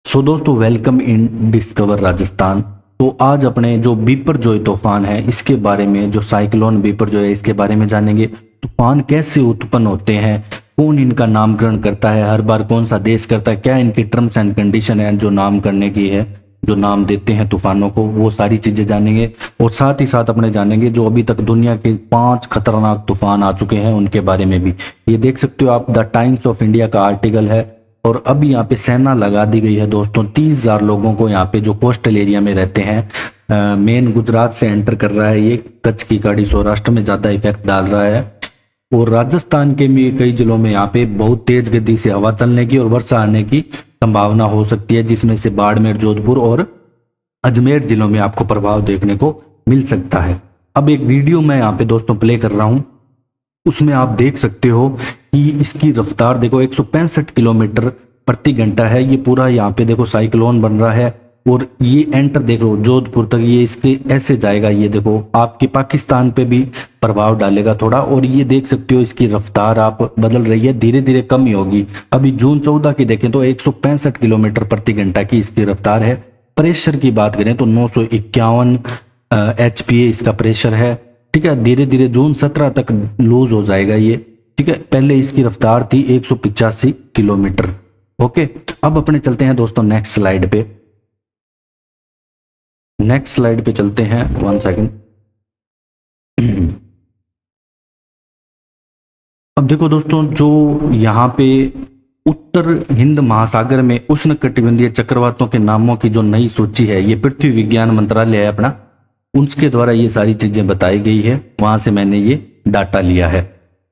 सो दोस्तों, welcome in discover Rajasthan. तो आज अपने जो बिपरजॉय तूफान है इसके बारे में, जो साइक्लोन बिपरजॉय है इसके बारे में जानेंगे। तूफान कैसे उत्पन्न होते हैं, कौन इनका नामकरण करता है, हर बार कौन सा देश करता है, क्या इनकी टर्म्स एंड कंडीशन है जो नाम करने की है, जो नाम देते हैं तूफानों को, वो सारी चीजें जानेंगे। और साथ ही साथ अपने जानेंगे जो अभी तक दुनिया के 5 खतरनाक तूफान आ चुके हैं उनके बारे में भी। ये देख सकते हो आप, द टाइम्स ऑफ इंडिया का आर्टिकल है। और अभी यहाँ पे सेना लगा दी गई है दोस्तों, 30,000 लोगों को यहाँ पे जो कोस्टल एरिया में रहते हैं। मेन गुजरात से एंटर कर रहा है ये, कच्छ की खाड़ी सौराष्ट्र में ज़्यादा इफेक्ट डाल रहा है। और राजस्थान के भी कई जिलों में यहाँ पे बहुत तेज गति से हवा चलने की और वर्षा आने की संभावना हो सकती है, जिसमें से बाड़मेर, जोधपुर और अजमेर जिलों में आपको प्रभाव देखने को मिल सकता है। अब एक वीडियो मैं यहाँ पे दोस्तों प्ले कर रहा हूँ, उसमें आप देख सकते हो कि इसकी रफ्तार देखो 165 किलोमीटर प्रति घंटा है। ये पूरा यहाँ पे देखो साइक्लोन बन रहा है और ये एंटर देख लो जोधपुर तक, ये इसके ऐसे जाएगा। ये देखो आपके पाकिस्तान पे भी प्रभाव डालेगा थोड़ा। और ये देख सकते हो इसकी रफ्तार आप बदल रही है, धीरे धीरे कम ही होगी। अभी जून 14 की देखें तो 165 किलोमीटर प्रति घंटा की इसकी रफ्तार है। प्रेशर की बात करें तो 951 HPA इसका प्रेशर है। ठीक है, धीरे धीरे जून 17 तक लूज हो जाएगा ये। ठीक है, पहले इसकी रफ्तार थी 185 किलोमीटर। ओके, अब अपने चलते हैं दोस्तों नेक्स्ट स्लाइड पे। नेक्स्ट स्लाइड पे चलते हैं, 1 सेकंड। अब देखो दोस्तों, जो यहाँ पे उत्तर हिंद महासागर में उष्णकटिबंधीय चक्रवातों के नामों की जो नई सूची है, ये पृथ्वी विज्ञान मंत्रालय है अपना, उसके द्वारा ये सारी चीजें बताई गई है। वहां से मैंने ये डाटा लिया है।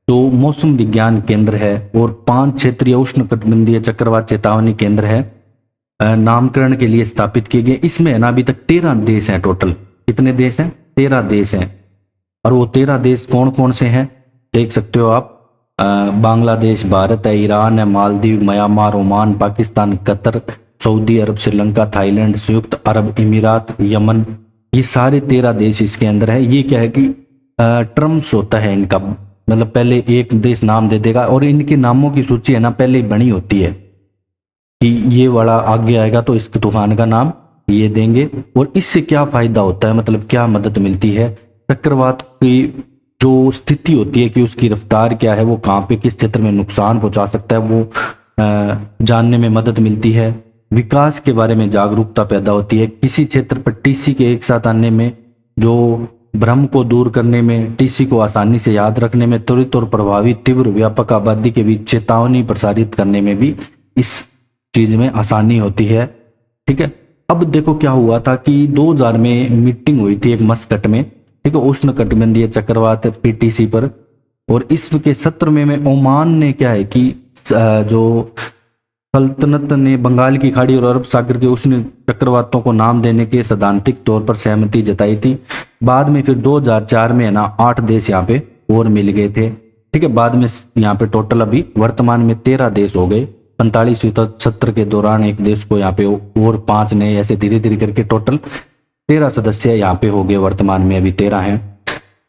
तो मौसम विज्ञान केंद्र है और 5 क्षेत्रीय उष्णकटिबंधीय चक्रवात चेतावनी केंद्र है नामकरण के लिए स्थापित किए गए। इसमें है ना अभी तक 13 देश हैं टोटल। कितने देश हैं? 13 देश हैं। और वो 13 देश कौन कौन से हैं देख सकते हो आप। बांग्लादेश, भारत है, ईरान है, Maldives, Myanmar, Oman, Pakistan, Qatar, Saudi Arab, Sri Lanka, Thailand, संयुक्त अरब अमीरात, यमन, ये सारे 13 देश इसके अंदर है। ये क्या है कि टर्म्स होता है इनका, मतलब पहले एक देश नाम दे देगा और इनके नामों की सूची है ना पहले ही बनी होती है कि ये वाला आगे आएगा तो इसके तूफान का नाम ये देंगे। और इससे क्या फायदा होता है, मतलब क्या मदद मिलती है? चक्रवात की जो स्थिति होती है कि उसकी रफ्तार क्या है, वो कहाँ पे किस क्षेत्र में नुकसान पहुंचा सकता है, वो जानने में मदद मिलती है। विकास के बारे में जागरूकता पैदा होती है। किसी क्षेत्र पर टीसी के एक साथ आने में, जो भ्रम को दूर करने में, टीसी को आसानी से याद रखने में, त्वरित और प्रभावी तीव्र व्यापक आबादी के बीच चेतावनी प्रसारित करने में भी इस चीज में आसानी होती है। ठीक है, अब देखो क्या हुआ था कि 2000 में मीटिंग हुई थी एक मस्कट में, ठीक है, उष्ण कटिबंधीय चक्रवात PTC पर। और इसके 17वें में ओमान ने क्या है कि जो सल्तनत ने बंगाल की खाड़ी और अरब सागर के उष्ण चक्रवातों को नाम देने के सैद्धांतिक तौर पर सहमति जताई थी। बाद में फिर 2004 में है ना 8 देश यहाँ पे और मिल गए थे। ठीक है, बाद में यहाँ पे टोटल अभी वर्तमान में 13 देश हो गए। 45वीं सत्र के दौरान एक देश को यहाँ पे और 5 नए, ऐसे धीरे धीरे करके टोटल 13 सदस्य यहाँ पे हो गए। वर्तमान में अभी 13 हैं।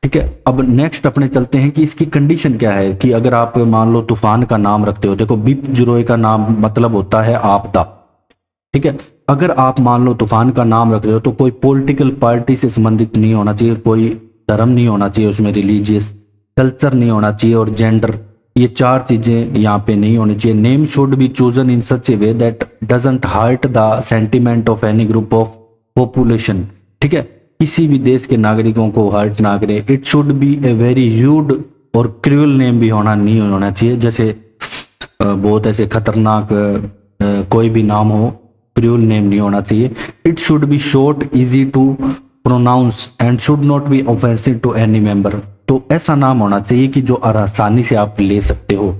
ठीक है, अब नेक्स्ट अपने चलते हैं कि इसकी कंडीशन क्या है। कि अगर आप मान लो तूफान का नाम रखते हो, देखो बिपरजॉय का नाम मतलब होता है आपदा। ठीक है, अगर आप मान लो तूफान का नाम रख रहे हो तो कोई पॉलिटिकल पार्टी से संबंधित नहीं होना चाहिए, कोई धर्म नहीं होना चाहिए उसमें, रिलीजियस कल्चर नहीं होना चाहिए, और जेंडर, ये 4 चीजें यहाँ पे नहीं होनी चाहिए। Name should be chosen in such a way that doesn't hurt the sentiment of any group of population. ठीक है, किसी भी देश के नागरिकों को हर्ट ना करे। It should B a very ह्यूड और क्रूअल नेम भी नहीं होना चाहिए, जैसे बहुत ऐसे खतरनाक कोई भी नाम हो, क्रूअल नेम नहीं होना चाहिए। It should be short, easy to pronounce and should not be offensive to any member. तो ऐसा नाम होना चाहिए कि जो आसानी से आप ले सकते हो।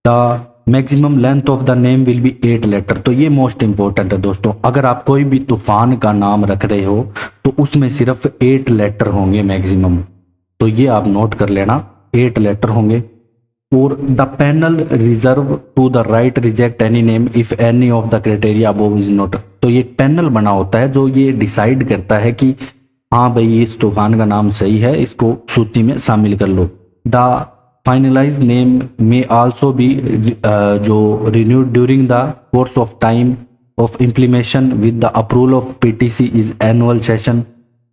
The maximum length of the name will be 8 letter. तो ये मोस्ट इंपॉर्टेंट है दोस्तों, अगर आप कोई भी तूफान का नाम रख रहे हो तो उसमें सिर्फ 8 लेटर होंगे मैक्सिमम। तो ये आप नोट कर लेना, 8 लेटर होंगे। और the panel reserve to the right reject any name if any of the criteria above is not. तो ये पैनल बना होता है जो ये डिसाइड करता है कि हाँ भाई इस तूफान का नाम सही है, इसको सूची में शामिल कर लो। द फाइनलाइज नेम में आल्सो बी जो renewed during the course of time of implementation with the approval of PTC is annual session.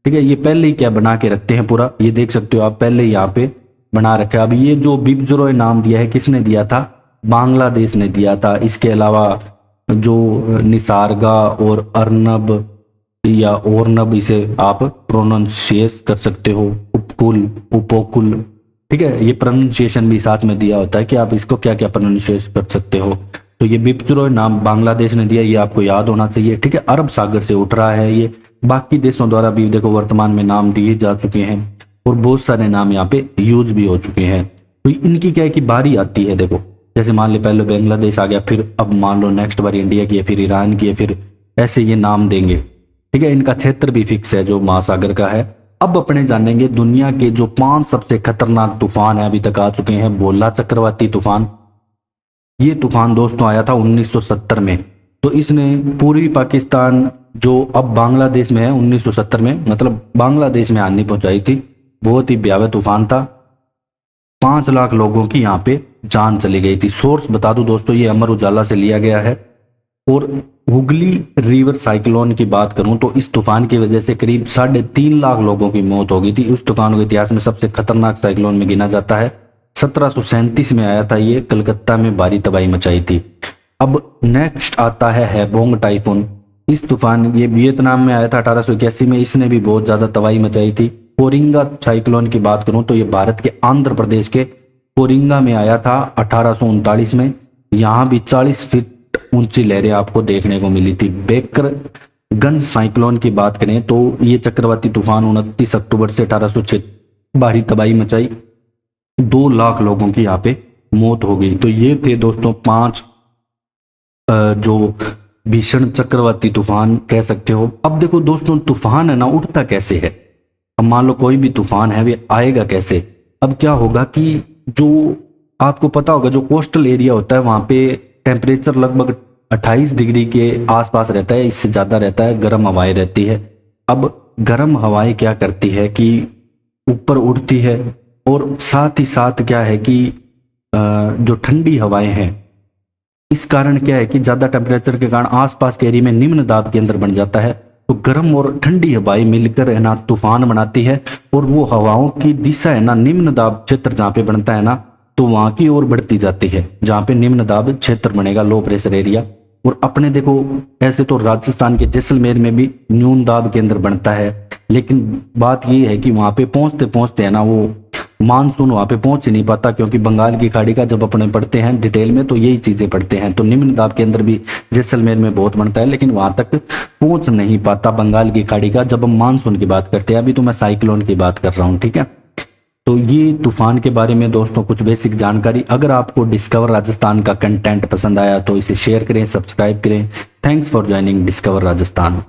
ठीक है, ये पहले ही क्या बना के रखते हैं पूरा, ये देख सकते हो आप, पहले यहाँ पे बना रखा है। अब ये जो बिपजोरॉय नाम दिया है किसने दिया था, बांग्लादेश ने दिया था। इसके अलावा जो निसार्गा और अर्नब या ओरनब, इसे आप प्रोनाउंसिएट कर सकते हो, उपकुल, उपोकुल। ठीक है, ये प्रोनाउंसिएशन भी साथ में दिया होता है कि आप इसको क्या क्या प्रोनाउंसिएट कर सकते हो। तो ये बिपजोरॉय नाम बांग्लादेश ने दिया, ये आपको याद होना चाहिए। ठीक है, अरब सागर से उठ रहा है ये। बाकी देशों द्वारा भी देखो वर्तमान में नाम दिए जा चुके हैं और बहुत सारे नाम यहाँ पे यूज भी हो चुके हैं। तो इनकी क्या है कि बारी आती है, देखो जैसे मान लो पहले बांग्लादेश आ गया, फिर अब मान लो नेक्स्ट बार इंडिया की है, फिर ईरान की है, फिर ऐसे ये नाम देंगे। ठीक है, इनका क्षेत्र भी फिक्स है जो महासागर का है। अब अपने जानेंगे दुनिया के जो 5 सबसे खतरनाक तूफान है अभी तक आ चुके हैं। भोला चक्रवाती तूफान, ये तूफान दोस्तों आया था 1970 में। तो इसने पूर्वी पाकिस्तान जो अब बांग्लादेश में है 1970 में, मतलब बांग्लादेश में हानि पहुंचाई थी। बहुत ही भयावह तूफान था, 5 लाख लोगों की यहाँ पे जान चली गई थी। सोर्स बता दूं दोस्तों, ये अमर उजाला से लिया गया है। और हुगली रिवर साइक्लोन की बात करूं तो इस तूफान की वजह से करीब 3.5 लाख लोगों की मौत हो गई थी। उस तूफान के इतिहास में सबसे खतरनाक साइक्लोन में गिना जाता है। 1737 में आया था ये, कलकत्ता में भारी तबाही मचाई थी। अब नेक्स्ट आता है हैबोंग टाइफून। इस तूफान, ये वियतनाम में आया था 1881 में, इसने भी बहुत ज्यादा तबाही मचाई थी। कोरिंगा साइक्लोन की बात करूं तो ये भारत के आंध्र प्रदेश के कोरिंगा में आया था 1839 में। यहाँ भी 40 फीट ऊंची लहरें आपको देखने को मिली थी। बेकरगंज साइक्लोन की बात करें तो ये चक्रवाती तूफान 29 अक्टूबर से 1806 भारी तबाही मचाई, 2 लाख लोगों की यहाँ पे मौत हो गई। तो ये थे दोस्तों 5 जो भीषण चक्रवाती तूफान कह सकते हो। अब देखो दोस्तों, तूफान है ना, उठता कैसे है। अब मान लो कोई भी तूफान है, वे आएगा कैसे। अब क्या होगा कि जो आपको पता होगा, जो कोस्टल एरिया होता है वहां पे टेम्परेचर लगभग 28 डिग्री के आसपास रहता है, इससे ज़्यादा रहता है, गर्म हवाएं रहती है। अब गर्म हवाएं क्या करती है कि ऊपर उड़ती है, और साथ ही साथ क्या है कि जो ठंडी हवाएं हैं, इस कारण क्या है कि ज़्यादा टेम्परेचर के कारण आसपास के एरिया में निम्न दाब केंद्र बन जाता है। तो गर्म और ठंडी हवाएं मिलकर है ना तूफान बनाती है, और वो हवाओं की दिशा है ना निम्न दाब क्षेत्र जहाँ पे बनता है ना, तो वहां की ओर बढ़ती जाती है, जहां पे निम्न दाब क्षेत्र बनेगा, लो प्रेशर एरिया। और अपने देखो ऐसे तो राजस्थान के जैसलमेर में भी न्यून दाब केंद्र बनता है, लेकिन बात ये है कि वहां पे पहुंचते पहुंचते है ना वो मानसून वहां पे पहुंच ही नहीं पाता, क्योंकि बंगाल की खाड़ी का जब अपने पढ़ते हैं डिटेल में तो यही चीजें पढ़ते हैं। तो निम्न दाब केंद्र भी जैसलमेर में बहुत बनता है, लेकिन वहां तक पहुंच नहीं पाता बंगाल की खाड़ी का, जब हम मानसून की बात करते हैं। अभी तो मैं साइक्लोन की बात कर रहा हूँ, ठीक है। तो ये तूफान के बारे में दोस्तों कुछ बेसिक जानकारी। अगर आपको डिस्कवर राजस्थान का कंटेंट पसंद आया तो इसे शेयर करें, सब्सक्राइब करें। Thanks for joining discover Rajasthan.